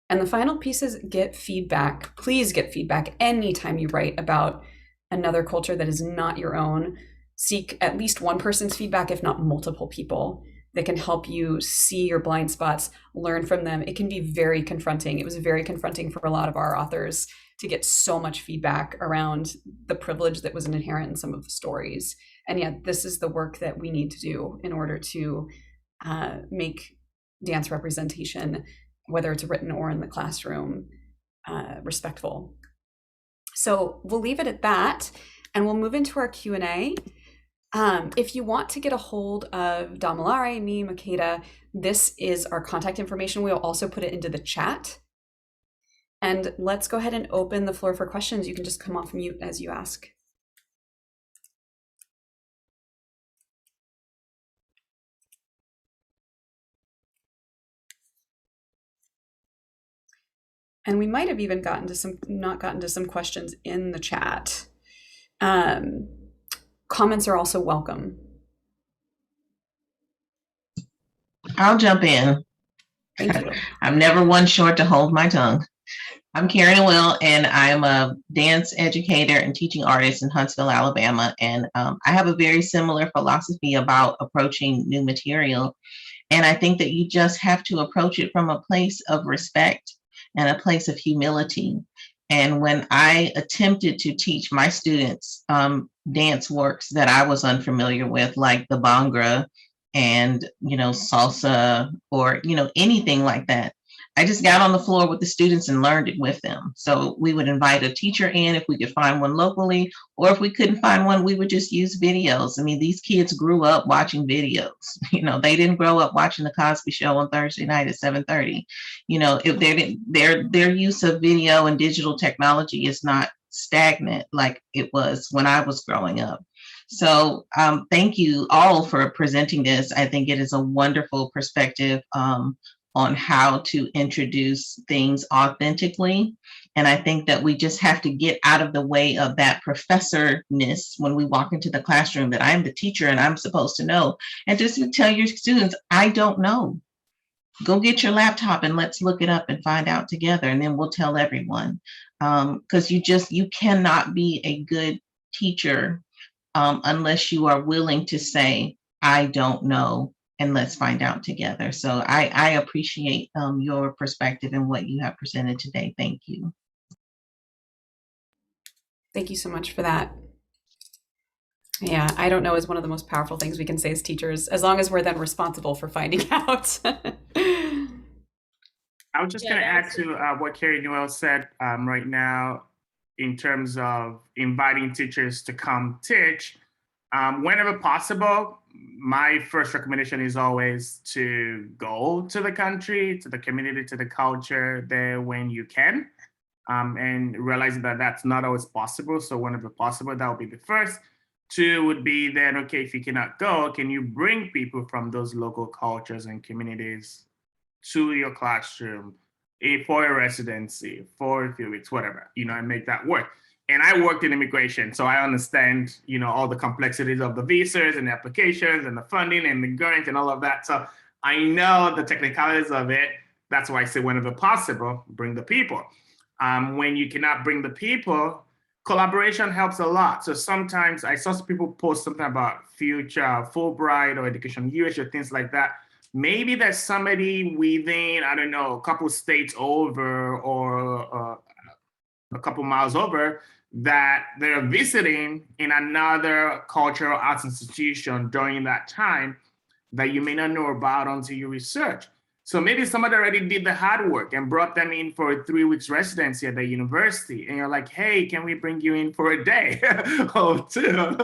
And the final piece is get feedback. Please get feedback anytime you write about another culture that is not your own. Seek at least one person's feedback, if not multiple people, that can help you see your blind spots, learn from them. It can be very confronting. It was very confronting for a lot of our authors to get so much feedback around the privilege that was inherent in some of the stories. And yet this is the work that we need to do in order to make dance representation, whether it's written or in the classroom, respectful. So we'll leave it at that, and we'll move into our Q&A. If you want to get a hold of Damilare, me, Makeda, this is our contact information. We'll also put it into the chat. And let's go ahead and open the floor for questions. You can just come off mute as you ask. And we might have even not gotten to some questions in the chat. Comments are also welcome. I'll jump in. Thank you. I'm never one short to hold my tongue. I'm Karen Will, and I'm a dance educator and teaching artist in Huntsville, Alabama. And I have a very similar philosophy about approaching new material. And I think that you just have to approach it from a place of respect and a place of humility. And when I attempted to teach my students dance works that I was unfamiliar with, like the Bhangra and, salsa or, anything like that, I just got on the floor with the students and learned it with them. So we would invite a teacher in if we could find one locally, or if we couldn't find one, we would just use videos. I mean, these kids grew up watching videos. They didn't grow up watching the Cosby Show on Thursday night at 7:30. If their use of video and digital technology is not stagnant like it was when I was growing up. So thank you all for presenting this. I think it is a wonderful perspective on how to introduce things authentically. And I think that we just have to get out of the way of that professorness when we walk into the classroom, that I'm the teacher and I'm supposed to know. And just tell your students, I don't know. Go get your laptop and let's look it up and find out together. And then we'll tell everyone. Because you cannot be a good teacher unless you are willing to say, I don't know, and let's find out together. So I appreciate your perspective and what you have presented today. Thank you. Thank you so much for that. Yeah, I don't know is one of the most powerful things we can say as teachers, as long as we're then responsible for finding out. I was just going to add to what Carrie Noel said right now in terms of inviting teachers to come teach. Whenever possible, my first recommendation is always to go to the country, to the community, to the culture there when you can, and realizing that that's not always possible. So whenever possible, that would be the first. Two would be then, okay, if you cannot go, can you bring people from those local cultures and communities to your classroom for a residency, for a few weeks, whatever, and make that work. And I worked in immigration, so I understand, all the complexities of the visas and the applications and the funding and the grant and all of that. So I know the technicalities of it. That's why I say whenever possible, bring the people. When you cannot bring the people, collaboration helps a lot. So sometimes I saw some people post something about future Fulbright or Education US or things like that. Maybe there's somebody within, I don't know, a couple states over or a couple miles over that they're visiting in another cultural arts institution during that time that you may not know about until you research. So maybe somebody already did the hard work and brought them in for a 3 weeks residency at the university. And you're like, hey, can we bring you in for a day or two?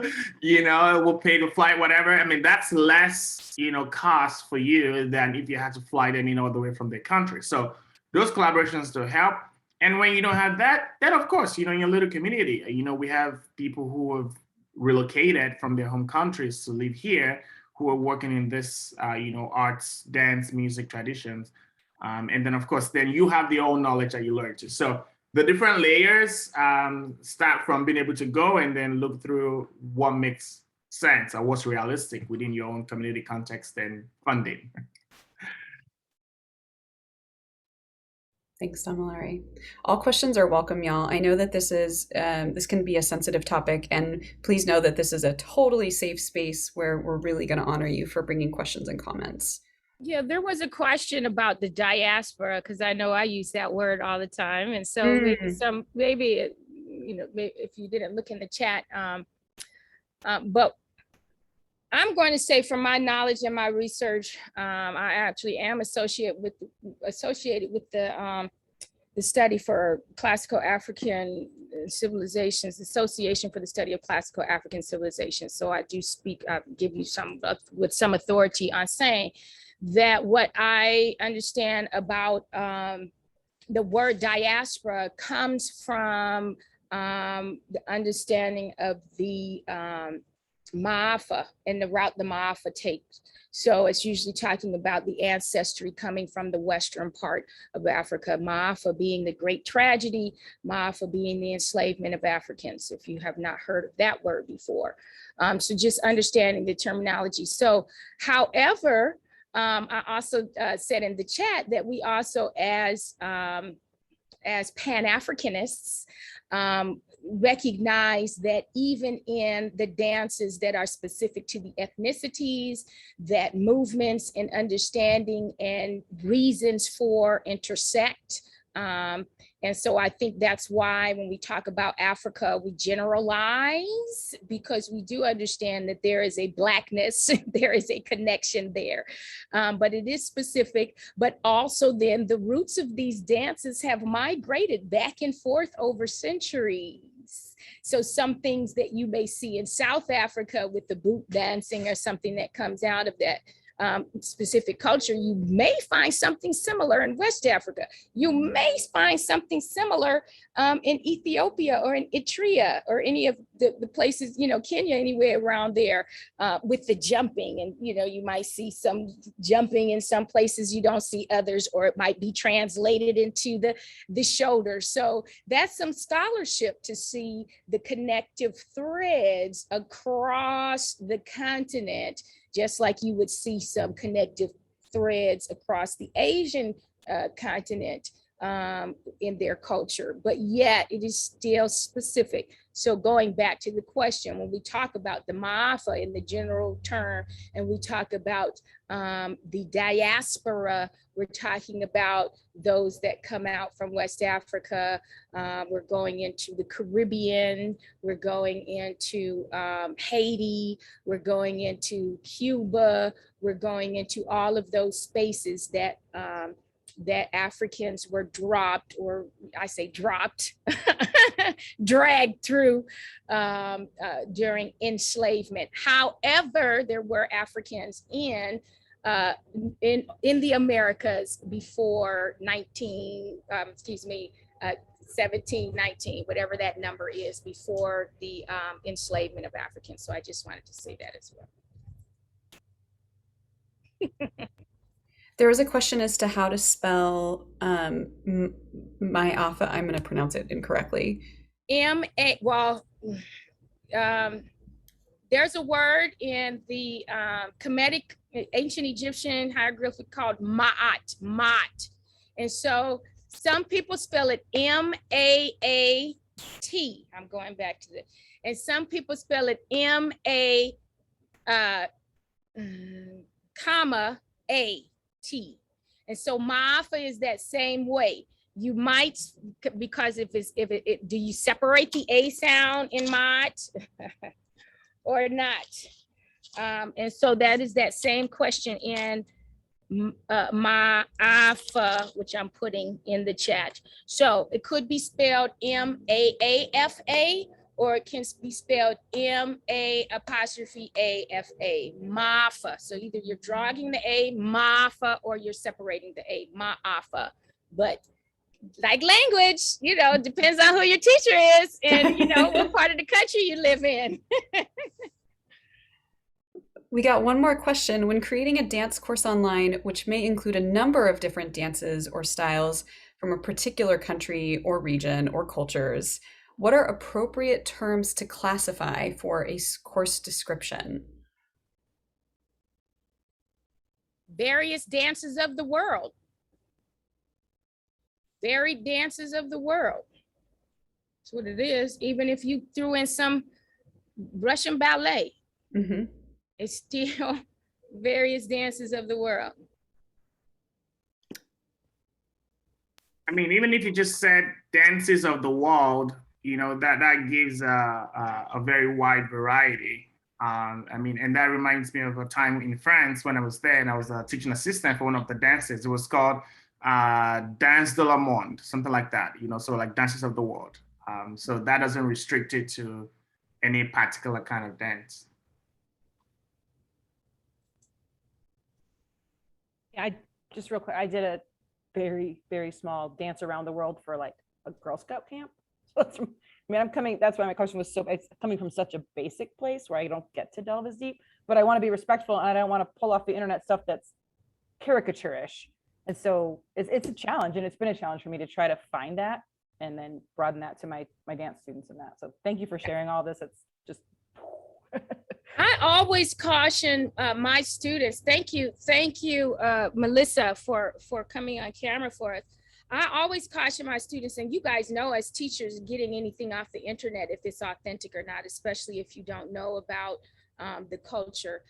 We'll pay the flight, whatever. I mean, that's less, cost for you than if you had to fly them in all the way from their country. So those collaborations do help. And when you don't have that, then of course, in your little community, we have people who have relocated from their home countries to live here, who are working in this, arts, dance, music traditions. And then, of course, then you have the own knowledge that you learn too. So the different layers start from being able to go and then look through what makes sense or what's realistic within your own community context and funding. Thanks, Damilare. All questions are welcome, y'all. I know that this can be a sensitive topic, and please know that this is a totally safe space where we're really going to honor you for bringing questions and comments. Yeah, there was a question about the diaspora, because I know I use that word all the time. And so maybe if you didn't look in the chat, but I'm going to say from my knowledge and my research, I actually am associated with the study for classical African civilizations, Association for the Study of Classical African Civilizations. So I do speak, give you with some authority on saying that what I understand about the word diaspora comes from the understanding of the Maafa and the route the Maafa takes. So it's usually talking about the ancestry coming from the western part of Africa, Maafa being the great tragedy, Maafa being the enslavement of Africans, if you have not heard of that word before. So just understanding the terminology. So, however, I also said in the chat that we also, as Pan-Africanists, recognize that even in the dances that are specific to the ethnicities, that movements and understanding and reasons for intersect. And so I think that's why when we talk about Africa, we generalize, because we do understand that there is a Blackness, there is a connection there, but it is specific. But also then the roots of these dances have migrated back and forth over centuries. So some things that you may see in South Africa with the boot dancing or something that comes out of that specific culture, you may find something similar in West Africa. You may find something similar in Ethiopia or in Eritrea or any of the places, Kenya, anywhere around there with the jumping. And, you might see some jumping in some places, you don't see others, or it might be translated into the shoulder. So that's some scholarship to see the connective threads across the continent, just like you would see some connective threads across the Asian continent in their culture, but yet it is still specific. So going back to the question, when we talk about the Ma'afa in the general term, and we talk about the diaspora, we're talking about those that come out from West Africa. We're going into the Caribbean. We're going into Haiti. We're going into Cuba. We're going into all of those spaces that that Africans were dropped, or I say dropped, dragged through during enslavement. However, there were Africans in the Americas before 1719, whatever that number is, before the enslavement of Africans. So I just wanted to say that as well. There was a question as to how to spell Ma'afa. I'm going to pronounce it incorrectly. There's a word in the Kemetic ancient Egyptian hieroglyphic called Ma'at, Ma'at. And so some people spell it M-A-A-T. I'm going back to this. And some people spell it M-A, comma, A-T. And so Ma'afa is that same way. You might, because do you separate the A sound in Ma'at or not? And so that is that same question in Ma'afa, which I'm putting in the chat. So it could be spelled M-A-A-F-A, or it can be spelled M-A''A-F-A, Ma'afa. So either you're dragging the A, Ma'afa, or you're separating the A, Ma'afa. But like language, you know, depends on who your teacher is and, you know, what part of the country you live in. We got one more question. When creating a dance course online, which may include a number of different dances or styles from a particular country or region or cultures, what are appropriate terms to classify for a course description? Various dances of the world. Varied dances of the world. That's what it is. Even if you threw in some Russian ballet, it's still various dances of the world. I mean, even if you just said dances of the world, you know, that gives a very wide variety. I mean, and that reminds me of a time in France when I was there and I was a teaching assistant for one of the dances. It was called Danse de la Monde, something like that, you know, so like dances of the world. So that doesn't restrict it to any particular kind of dance. I just real quick, I did a very, very small dance around the world for like a Girl Scout camp. So that's why my question was it's coming from such a basic place where I don't get to delve as deep, but I want to be respectful and I don't want to pull off the internet stuff that's caricature-ish. And so it's a challenge, and it's been a challenge for me to try to find that and then broaden that to my dance students and that. So thank you for sharing all this. It's just I always caution my students. Thank you, Melissa, for coming on camera for us. I always caution my students, and you guys know as teachers, getting anything off the internet, if it's authentic or not, especially if you don't know about the culture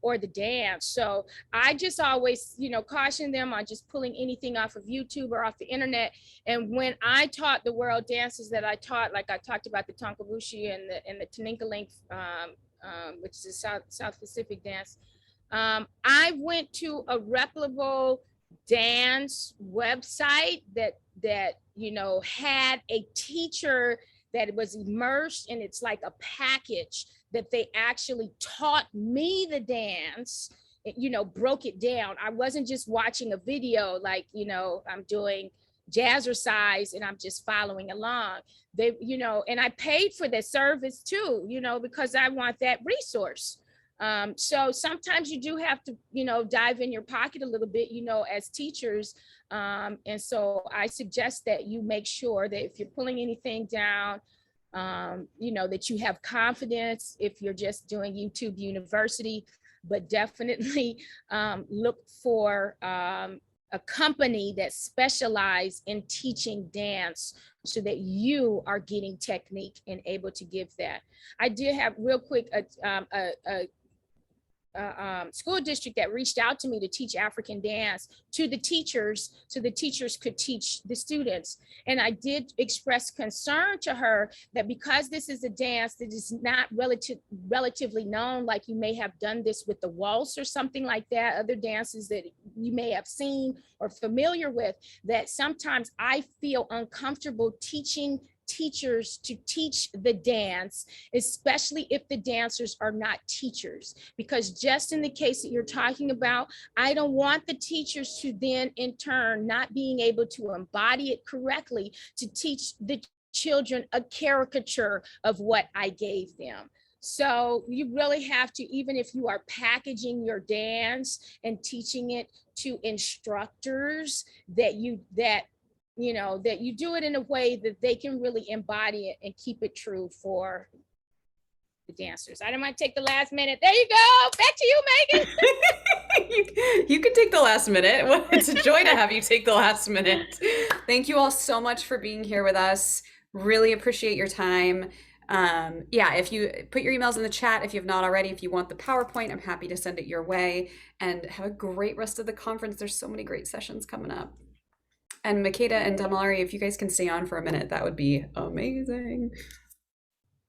or the dance. So I just always, you know, caution them on just pulling anything off of YouTube or off the internet. And when I taught the world dances that I taught, like I talked about the Tonkabushi and the Teninkalink, which is a South Pacific dance, I went to a reputable dance website that you know had a teacher that was immersed, and it's like a package that they actually taught me the dance, you know, broke it down. I wasn't just watching a video like, you know, I'm doing jazzercise and I'm just following along. They, you know, and I paid for the service too, you know, because I want that resource. So sometimes you do have to, you know, dive in your pocket a little bit, you know, as teachers. And so I suggest that you make sure that if you're pulling anything down, you know, that you have confidence if you're just doing YouTube University, but definitely look for a company that specializes in teaching dance so that you are getting technique and able to give that. I did have real quick school district that reached out to me to teach African dance to the teachers so the teachers could teach the students. And I did express concern to her that because this is a dance that is not relatively known, like you may have done this with the waltz or something like that, other dances that you may have seen or familiar with, that sometimes I feel uncomfortable teaching teachers to teach the dance, especially if the dancers are not teachers. Because just in the case that you're talking about, I don't want the teachers to then in turn not being able to embody it correctly to teach the children a caricature of what I gave them. So you really have to, even if you are packaging your dance and teaching it to instructors, that you do it in a way that they can really embody it and keep it true for the dancers. I don't want to take the last minute. There you go. Back to you, Megan. You can take the last minute. Well, it's a joy to have you take the last minute. Thank you all so much for being here with us. Really appreciate your time. Yeah, if you put your emails in the chat, if you have not already, if you want the PowerPoint, I'm happy to send it your way. And have a great rest of the conference. There's so many great sessions coming up. And Makeda and Damilare, if you guys can stay on for a minute, that would be amazing.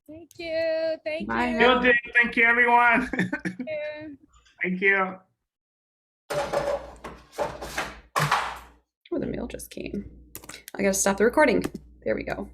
Thank you. Thank Bye you. now. Will do. Thank you, everyone. Thank you. Thank you. Oh, the mail just came. I gotta stop the recording. There we go.